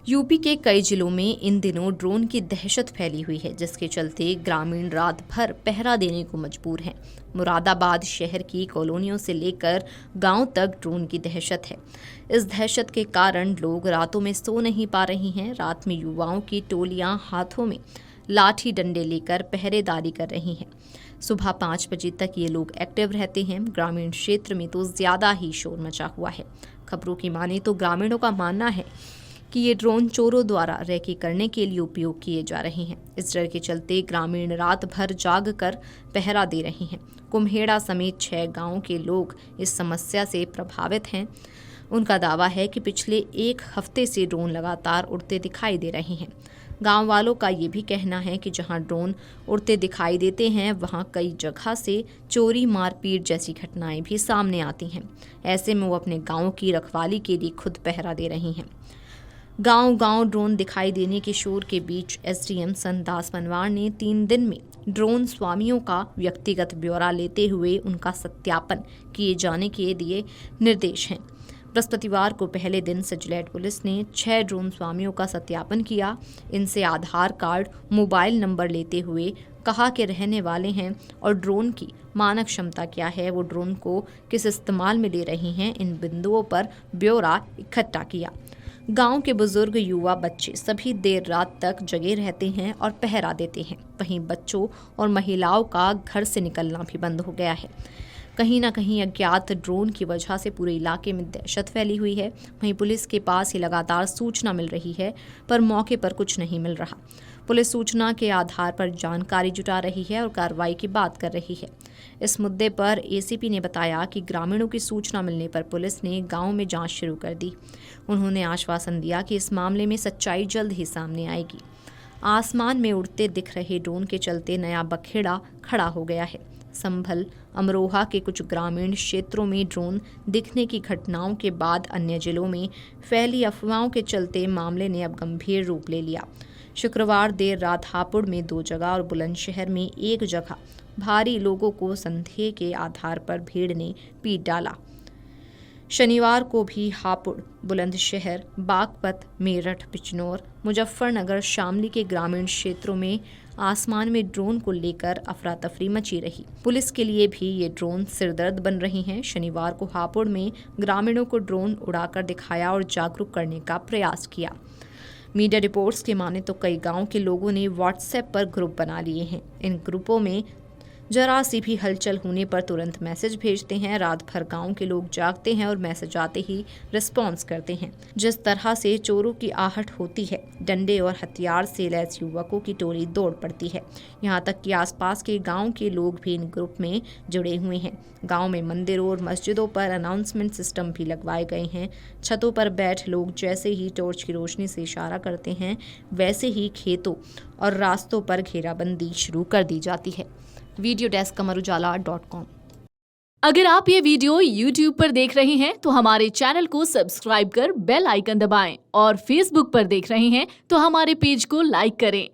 UP के कई जिलों में इन दिनों ड्रोन की दहशत फैली हुई है, जिसके चलते ग्रामीण रात भर पहरा देने को मजबूर हैं। मुरादाबाद शहर की कॉलोनियों से लेकर गांव तक ड्रोन की दहशत है। इस दहशत के कारण लोग रातों में सो नहीं पा रहे हैं। रात में युवाओं की टोलियां हाथों में लाठी डंडे लेकर पहरेदारी कर रही हैं। सुबह 5 बजे तक ये लोग एक्टिव रहते हैं। ग्रामीण क्षेत्र में तो ज्यादा ही शोर मचा हुआ है। खबरों की माने तो ग्रामीणों का मानना है कि ये ड्रोन चोरों द्वारा रेकी करने के लिए उपयोग किए जा रहे हैं। इस डर के चलते ग्रामीण रात भर जाग कर पहरा दे रहे हैं। कुम्हेड़ा समेत 6 गांवों के लोग इस समस्या से प्रभावित हैं। उनका दावा है कि पिछले 1 हफ्ते से ड्रोन लगातार उड़ते दिखाई दे रहे हैं। गांव वालों का ये भी कहना है कि जहां ड्रोन उड़ते दिखाई देते हैं, वहां कई जगह से चोरी मारपीट जैसी घटनाएं भी सामने आती हैं। ऐसे में वो अपने गांव की रखवाली के लिए खुद पहरा दे रहे हैं। गांव-गांव ड्रोन दिखाई देने के शोर के बीच एसडीएम संतदास मनवार ने 3 दिन में ड्रोन स्वामियों का व्यक्तिगत ब्यौरा लेते हुए उनका सत्यापन किए जाने के दिए निर्देश हैं। बृहस्पतिवार को पहले दिन सजलैट पुलिस ने 6 ड्रोन स्वामियों का सत्यापन किया। इनसे आधार कार्ड, मोबाइल नंबर लेते हुए कहाँ के रहने वाले हैं और ड्रोन की मानक क्षमता क्या है, वो ड्रोन को किस इस्तेमाल में ले रहे हैं, इन बिंदुओं पर ब्यौरा इकट्ठा किया। गांव के बुजुर्ग, युवा, बच्चे सभी देर रात तक जगे रहते हैं और पहरा देते हैं। वहीं बच्चों और महिलाओं का घर से निकलना भी बंद हो गया है। कहीं ना कहीं अज्ञात ड्रोन की वजह से पूरे इलाके में दहशत फैली हुई है। वहीं पुलिस के पास ही लगातार सूचना मिल रही है, पर मौके पर कुछ नहीं मिल रहा। पुलिस सूचना के आधार पर जानकारी जुटा रही है और कार्रवाई की बात कर रही है। इस मुद्दे पर एसीपी ने बताया कि ग्रामीणों की सूचना मिलने पर पुलिस ने गांव में जांच शुरू कर दी। उन्होंने आश्वासन दिया कि इस मामले में सच्चाई जल्द ही सामने आएगी। आसमान में उड़ते दिख रहे ड्रोन के चलते नया बखेड़ा खड़ा हो गया है। संभल, अमरोहा के कुछ ग्रामीण क्षेत्रों में ड्रोन दिखने की घटनाओं के बाद अन्य जिलों में फैली अफवाहों के चलते मामले ने अब गंभीर रूप ले लिया। शुक्रवार देर रात हापुड़ में 2 जगह और बुलंदशहर में 1 जगह भारी लोगों को संदेह के आधार पर भीड़ ने पीट डाला। शनिवार को भी हापुड़, बुलंदशहर, बागपत, मेरठ, बिजनौर, मुजफ्फरनगर, शामली के ग्रामीण क्षेत्रों में आसमान में ड्रोन को लेकर अफरा तफरी मची रही। पुलिस के लिए भी ये ड्रोन सिरदर्द बन रहे हैं। शनिवार को हापुड़ में ग्रामीणों को ड्रोन उड़ाकर दिखाया और जागरूक करने का प्रयास किया। मीडिया रिपोर्ट्स के माने तो कई गांव के लोगों ने व्हाट्सएप पर ग्रुप बना लिए हैं। इन ग्रुपों में जरा सी भी हलचल होने पर तुरंत मैसेज भेजते हैं। रात भर गांव के लोग जागते हैं और मैसेज आते ही रिस्पॉन्स करते हैं। जिस तरह से चोरों की आहट होती है, डंडे और हथियार से लैस युवकों की टोली दौड़ पड़ती है। यहाँ तक कि आसपास के गांव के लोग भी इन ग्रुप में जुड़े हुए हैं। गांव में मंदिरों और मस्जिदों पर अनाउंसमेंट सिस्टम भी लगवाए गए हैं। छतों पर बैठ लोग जैसे ही टॉर्च की रोशनी से इशारा करते हैं, वैसे ही खेतों और रास्तों पर घेराबंदी शुरू कर दी जाती है। Video desk amarujala.com। अगर आप ये वीडियो YouTube पर देख रहे हैं तो हमारे चैनल को सब्सक्राइब कर बेल आइकन दबाएं और Facebook पर देख रहे हैं तो हमारे पेज को लाइक करें।